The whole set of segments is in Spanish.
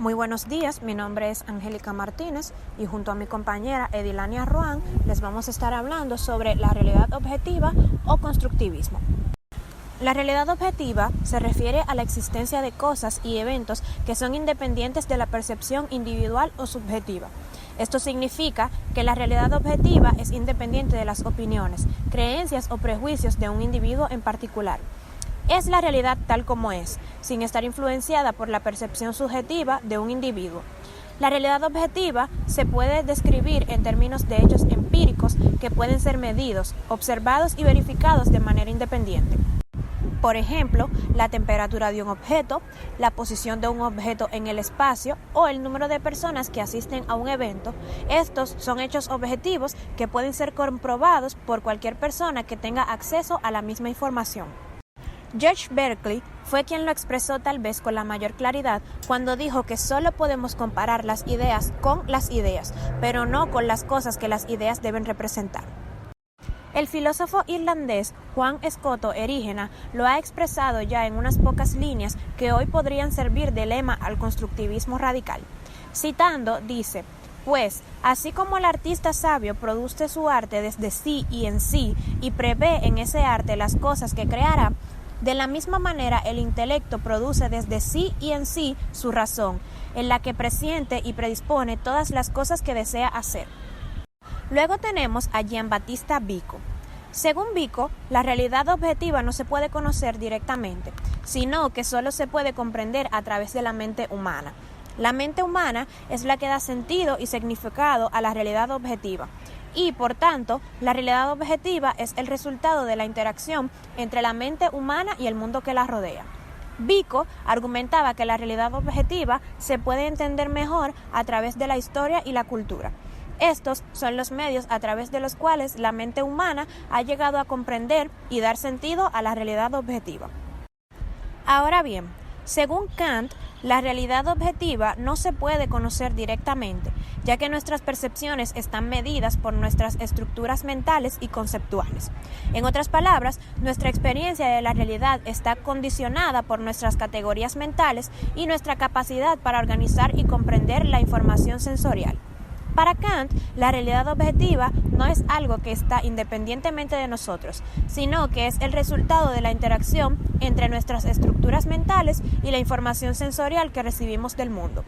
Muy buenos días, mi nombre es Angélica Martínez y junto a mi compañera Edilania Roan les vamos a estar hablando sobre la realidad objetiva o constructivismo. La realidad objetiva se refiere a la existencia de cosas y eventos que son independientes de la percepción individual o subjetiva. Esto significa que la realidad objetiva es independiente de las opiniones, creencias o prejuicios de un individuo en particular. Es la realidad tal como es, sin estar influenciada por la percepción subjetiva de un individuo. La realidad objetiva se puede describir en términos de hechos empíricos que pueden ser medidos, observados y verificados de manera independiente. Por ejemplo, la temperatura de un objeto, la posición de un objeto en el espacio o el número de personas que asisten a un evento. Estos son hechos objetivos que pueden ser comprobados por cualquier persona que tenga acceso a la misma información. George Berkeley fue quien lo expresó tal vez con la mayor claridad cuando dijo que solo podemos comparar las ideas con las ideas, pero no con las cosas que las ideas deben representar. El filósofo irlandés Juan Escoto Erígena lo ha expresado ya en unas pocas líneas que hoy podrían servir de lema al constructivismo radical. Citando, dice: pues, así como el artista sabio produce su arte desde sí y en sí y prevé en ese arte las cosas que creará, de la misma manera el intelecto produce desde sí y en sí su razón, en la que presiente y predispone todas las cosas que desea hacer. Luego tenemos a Giambattista Vico. Según Vico, la realidad objetiva no se puede conocer directamente, sino que solo se puede comprender a través de la mente humana. La mente humana es la que da sentido y significado a la realidad objetiva. Y, por tanto, la realidad objetiva es el resultado de la interacción entre la mente humana y el mundo que la rodea. Vico argumentaba que la realidad objetiva se puede entender mejor a través de la historia y la cultura. Estos son los medios a través de los cuales la mente humana ha llegado a comprender y dar sentido a la realidad objetiva. Ahora bien, según Kant, la realidad objetiva no se puede conocer directamente, ya que nuestras percepciones están medidas por nuestras estructuras mentales y conceptuales. En otras palabras, nuestra experiencia de la realidad está condicionada por nuestras categorías mentales y nuestra capacidad para organizar y comprender la información sensorial. Para Kant, la realidad objetiva no es algo que está independientemente de nosotros, sino que es el resultado de la interacción entre nuestras estructuras mentales y la información sensorial que recibimos del mundo.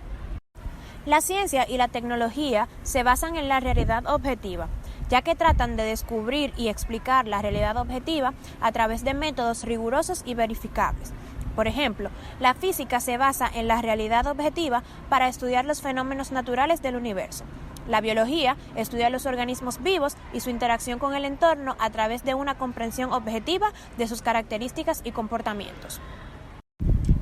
La ciencia y la tecnología se basan en la realidad objetiva, ya que tratan de descubrir y explicar la realidad objetiva a través de métodos rigurosos y verificables. Por ejemplo, la física se basa en la realidad objetiva para estudiar los fenómenos naturales del universo. La biología estudia los organismos vivos y su interacción con el entorno a través de una comprensión objetiva de sus características y comportamientos.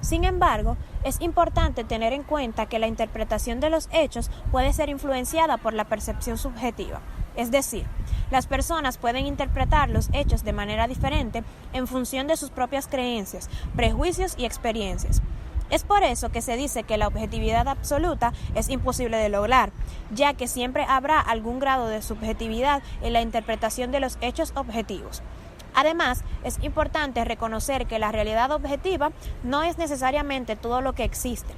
Sin embargo, es importante tener en cuenta que la interpretación de los hechos puede ser influenciada por la percepción subjetiva. Es decir, las personas pueden interpretar los hechos de manera diferente en función de sus propias creencias, prejuicios y experiencias. Es por eso que se dice que la objetividad absoluta es imposible de lograr, ya que siempre habrá algún grado de subjetividad en la interpretación de los hechos objetivos. Además, es importante reconocer que la realidad objetiva no es necesariamente todo lo que existe.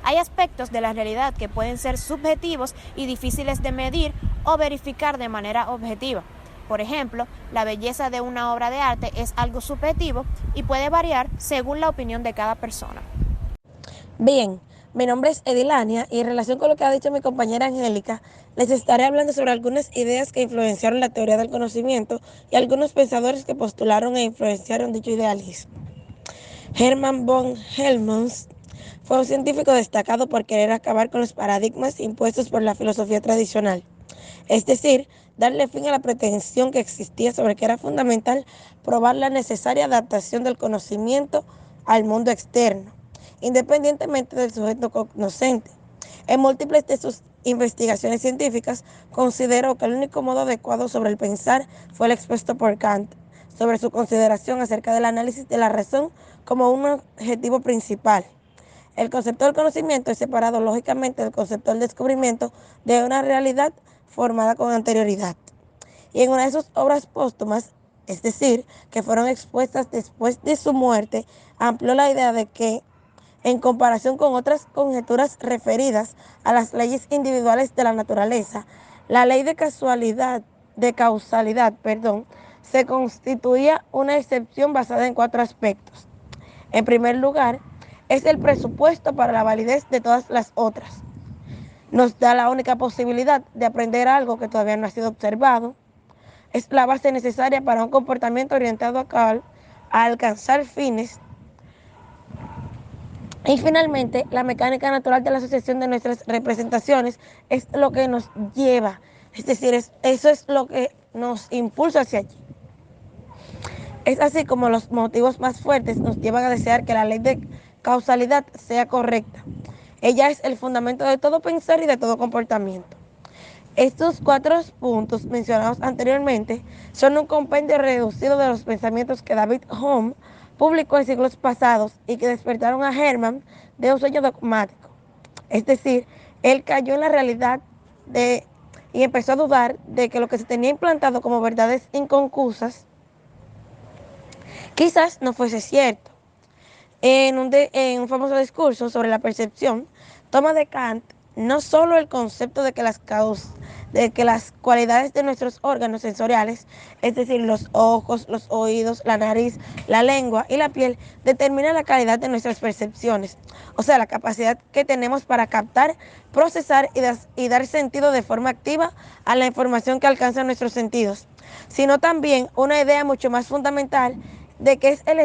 Hay aspectos de la realidad que pueden ser subjetivos y difíciles de medir o verificar de manera objetiva. Por ejemplo, la belleza de una obra de arte es algo subjetivo y puede variar según la opinión de cada persona. Bien, mi nombre es Edilania y en relación con lo que ha dicho mi compañera Angélica, les estaré hablando sobre algunas ideas que influenciaron la teoría del conocimiento y algunos pensadores que postularon e influenciaron dicho idealismo. Hermann von Helmholtz fue un científico destacado por querer acabar con los paradigmas impuestos por la filosofía tradicional, es decir, darle fin a la pretensión que existía sobre que era fundamental probar la necesaria adaptación del conocimiento al mundo externo, independientemente del sujeto cognoscente. En múltiples de sus investigaciones científicas, consideró que el único modo adecuado sobre el pensar fue el expuesto por Kant, sobre su consideración acerca del análisis de la razón como un objetivo principal. El concepto del conocimiento es separado lógicamente del concepto del descubrimiento de una realidad formada con anterioridad. Y en una de sus obras póstumas, es decir, que fueron expuestas después de su muerte, amplió la idea de que en comparación con otras conjeturas referidas a las leyes individuales de la naturaleza, la ley de causalidad, se constituía una excepción basada en 4 aspectos. En primer lugar, es el presupuesto para la validez de todas las otras. Nos da la única posibilidad de aprender algo que todavía no ha sido observado. Es la base necesaria para un comportamiento orientado a alcanzar fines. Y finalmente, la mecánica natural de la asociación de nuestras representaciones es lo que nos lleva, es decir, eso es lo que nos impulsa hacia allí. Es así como los motivos más fuertes nos llevan a desear que la ley de causalidad sea correcta. Ella es el fundamento de todo pensar y de todo comportamiento. Estos 4 puntos mencionados anteriormente son un compendio reducido de los pensamientos que David Hume publicó en siglos pasados y que despertaron a Hermann de un sueño dogmático. Es decir, él cayó en la realidad y empezó a dudar de que lo que se tenía implantado como verdades inconcusas quizás no fuese cierto. En un famoso discurso sobre la percepción, toma de Kant no solo el concepto de que las cualidades de nuestros órganos sensoriales, es decir, los ojos, los oídos, la nariz, la lengua y la piel, determinan la calidad de nuestras percepciones, o sea, la capacidad que tenemos para captar, procesar y dar sentido de forma activa a la información que alcanzan nuestros sentidos, sino también una idea mucho más fundamental de que en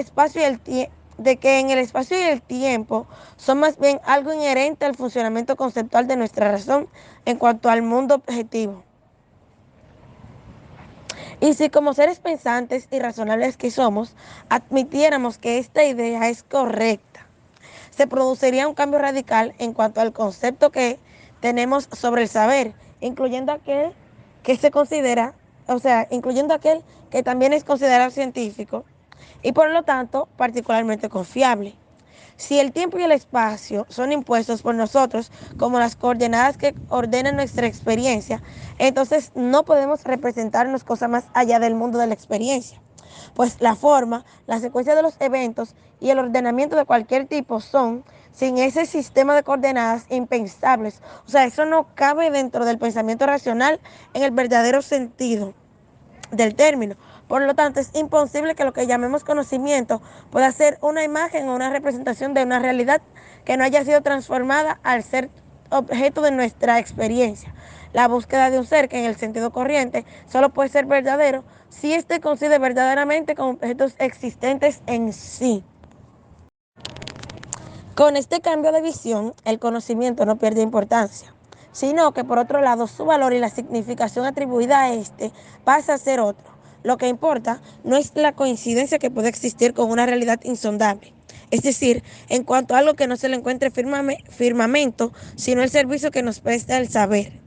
el espacio y el tiempo son más bien algo inherente al funcionamiento conceptual de nuestra razón en cuanto al mundo objetivo. Y si como seres pensantes y razonables que somos, admitiéramos que esta idea es correcta, se produciría un cambio radical en cuanto al concepto que tenemos sobre el saber, incluyendo aquel que también es considerado científico y por lo tanto particularmente confiable. Si el tiempo y el espacio son impuestos por nosotros como las coordenadas que ordenan nuestra experiencia, entonces no podemos representarnos cosa más allá del mundo de la experiencia. Pues la forma, la secuencia de los eventos y el ordenamiento de cualquier tipo son, sin ese sistema de coordenadas, impensables. O sea, eso no cabe dentro del pensamiento racional en el verdadero sentido del término. Por lo tanto, es imposible que lo que llamemos conocimiento pueda ser una imagen o una representación de una realidad que no haya sido transformada al ser objeto de nuestra experiencia. La búsqueda de un ser que en el sentido corriente solo puede ser verdadero si éste coincide verdaderamente con objetos existentes en sí. Con este cambio de visión, el conocimiento no pierde importancia, sino que por otro lado su valor y la significación atribuida a este pasa a ser otro. Lo que importa no es la coincidencia que puede existir con una realidad insondable, es decir, en cuanto a algo que no se le encuentre firmamento, sino el servicio que nos presta el saber.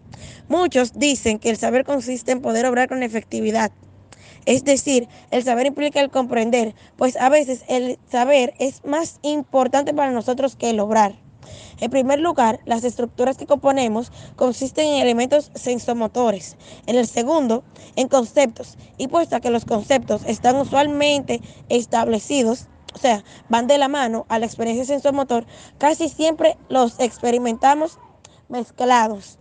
Muchos dicen que el saber consiste en poder obrar con efectividad. Es decir, el saber implica el comprender, pues a veces el saber es más importante para nosotros que el obrar. En primer lugar, las estructuras que componemos consisten en elementos sensomotores. En el segundo, en conceptos. Y puesto que los conceptos están usualmente establecidos, o sea, van de la mano a la experiencia sensomotor, casi siempre los experimentamos mezclados.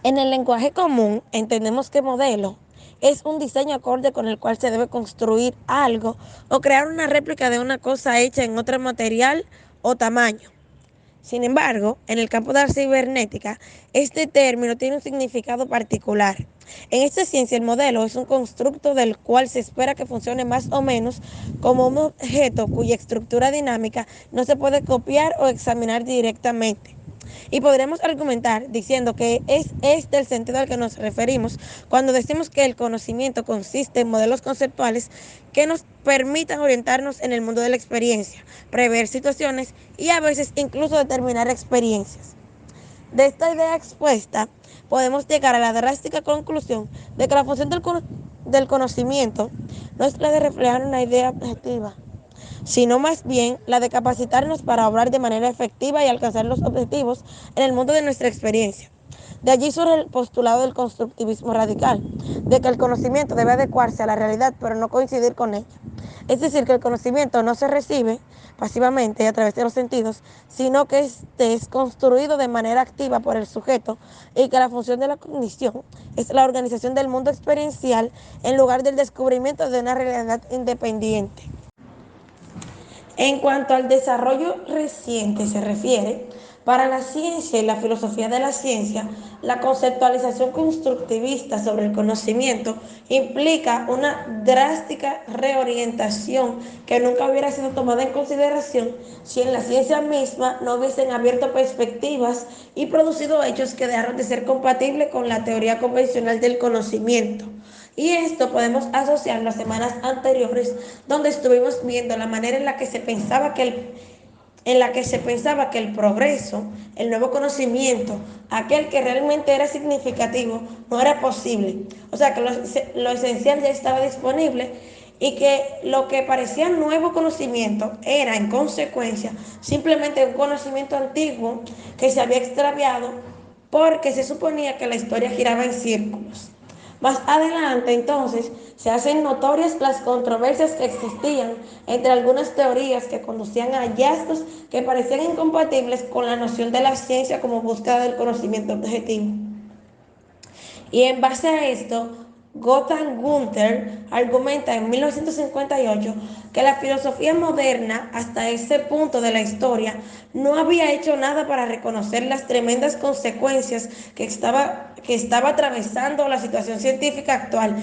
En el lenguaje común entendemos que modelo es un diseño acorde con el cual se debe construir algo o crear una réplica de una cosa hecha en otro material o tamaño. Sin embargo, en el campo de la cibernética, este término tiene un significado particular. En esta ciencia, el modelo es un constructo del cual se espera que funcione más o menos como un objeto cuya estructura dinámica no se puede copiar o examinar directamente. Y podremos argumentar diciendo que es este el sentido al que nos referimos cuando decimos que el conocimiento consiste en modelos conceptuales que nos permitan orientarnos en el mundo de la experiencia, prever situaciones y a veces incluso determinar experiencias. De esta idea expuesta, podemos llegar a la drástica conclusión de que la función del conocimiento no es la de reflejar una idea objetiva, sino más bien la de capacitarnos para obrar de manera efectiva y alcanzar los objetivos en el mundo de nuestra experiencia. De allí surge el postulado del constructivismo radical, de que el conocimiento debe adecuarse a la realidad, pero no coincidir con ella. Es decir, que el conocimiento no se recibe pasivamente a través de los sentidos, sino que este es construido de manera activa por el sujeto y que la función de la cognición es la organización del mundo experiencial en lugar del descubrimiento de una realidad independiente. En cuanto al desarrollo reciente se refiere, para la ciencia y la filosofía de la ciencia, la conceptualización constructivista sobre el conocimiento implica una drástica reorientación que nunca hubiera sido tomada en consideración si en la ciencia misma no hubiesen abierto perspectivas y producido hechos que dejaron de ser compatibles con la teoría convencional del conocimiento. Y esto podemos asociarlo a semanas anteriores, donde estuvimos viendo la manera en la que se pensaba que el progreso, el nuevo conocimiento, aquel que realmente era significativo, no era posible. O sea, que lo esencial ya estaba disponible y que lo que parecía nuevo conocimiento era, en consecuencia, simplemente un conocimiento antiguo que se había extraviado porque se suponía que la historia giraba en círculos. Más adelante, entonces, se hacen notorias las controversias que existían entre algunas teorías que conducían a hallazgos que parecían incompatibles con la noción de la ciencia como búsqueda del conocimiento objetivo. Y en base a esto, Gotthard Gunther argumenta en 1958 que la filosofía moderna, hasta ese punto de la historia, no había hecho nada para reconocer las tremendas consecuencias que estaba atravesando la situación científica actual.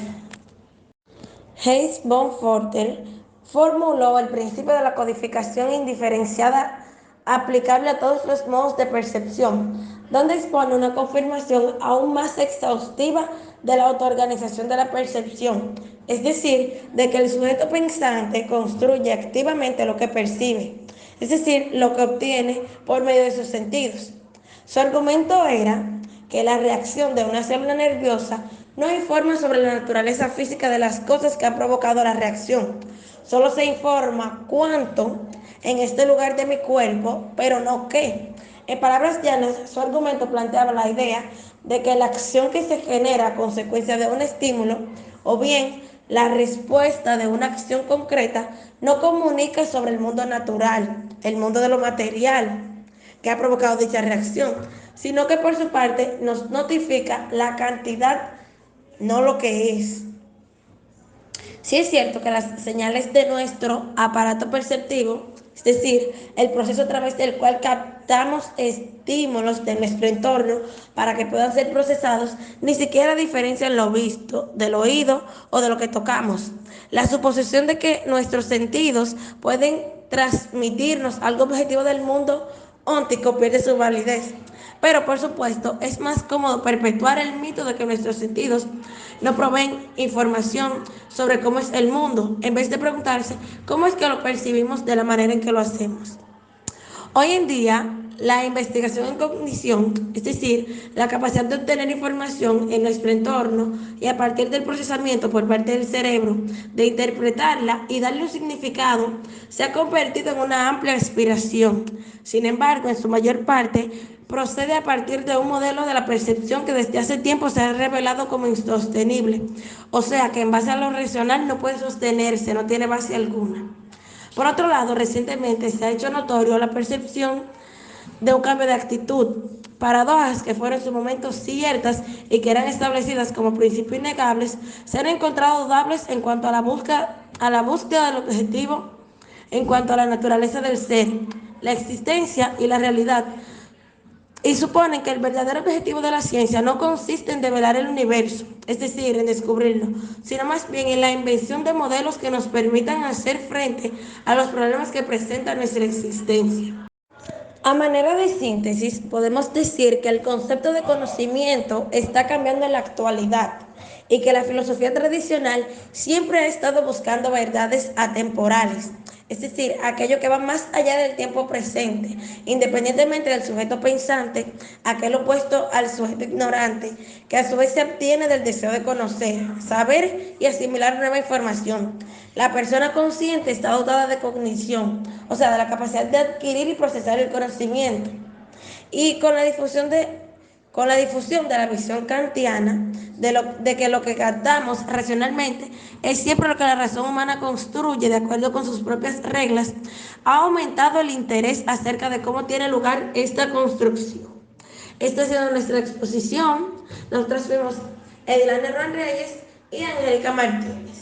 Heinz von Forster formuló el principio de la codificación indiferenciada aplicable a todos los modos de percepción, donde expone una confirmación aún más exhaustiva de la autoorganización de la percepción, es decir, de que el sujeto pensante construye activamente lo que percibe, es decir, lo que obtiene por medio de sus sentidos. Su argumento era que la reacción de una célula nerviosa no informa sobre la naturaleza física de las cosas que han provocado la reacción. Solo se informa cuánto en este lugar de mi cuerpo, pero no qué. En palabras llanas, su argumento planteaba la idea de que la acción que se genera a consecuencia de un estímulo, o bien la respuesta de una acción concreta, no comunica sobre el mundo natural, el mundo de lo material, que ha provocado dicha reacción, sino que por su parte nos notifica la cantidad, no lo que es. Sí es cierto que las señales de nuestro aparato perceptivo, es decir, el proceso a través del cual captamos estímulos de nuestro entorno para que puedan ser procesados, ni siquiera diferencian lo visto del oído o de lo que tocamos. La suposición de que nuestros sentidos pueden transmitirnos algo objetivo del mundo óntico pierde su validez. Pero por supuesto es más cómodo perpetuar el mito de que nuestros sentidos no proveen información sobre cómo es el mundo, en vez de preguntarse cómo es que lo percibimos de la manera en que lo hacemos. Hoy en día, la investigación en cognición, es decir, la capacidad de obtener información en nuestro entorno y a partir del procesamiento por parte del cerebro, de interpretarla y darle un significado, se ha convertido en una amplia aspiración. Sin embargo, en su mayor parte, procede a partir de un modelo de la percepción que desde hace tiempo se ha revelado como insostenible. O sea, que en base a lo racional no puede sostenerse, no tiene base alguna. Por otro lado, recientemente se ha hecho notorio la percepción de un cambio de actitud, paradojas que fueron en su momento ciertas y que eran establecidas como principios innegables, se han encontrado dudables en cuanto a la búsqueda del objetivo, en cuanto a la naturaleza del ser, la existencia y la realidad, y suponen que el verdadero objetivo de la ciencia no consiste en develar el universo, es decir, en descubrirlo, sino más bien en la invención de modelos que nos permitan hacer frente a los problemas que presenta nuestra existencia. A manera de síntesis, podemos decir que el concepto de conocimiento está cambiando en la actualidad y que la filosofía tradicional siempre ha estado buscando verdades atemporales, es decir, aquello que va más allá del tiempo presente, independientemente del sujeto pensante, aquel opuesto al sujeto ignorante, que a su vez se obtiene del deseo de conocer, saber y asimilar nueva información. La persona consciente está dotada de cognición, o sea, de la capacidad de adquirir y procesar el conocimiento. Y con la difusión Con la difusión de la visión kantiana de que lo que captamos racionalmente es siempre lo que la razón humana construye de acuerdo con sus propias reglas, ha aumentado el interés acerca de cómo tiene lugar esta construcción. Esta ha sido nuestra exposición. Nosotros fuimos Edilania Ruan Reyes y Angélica Martínez.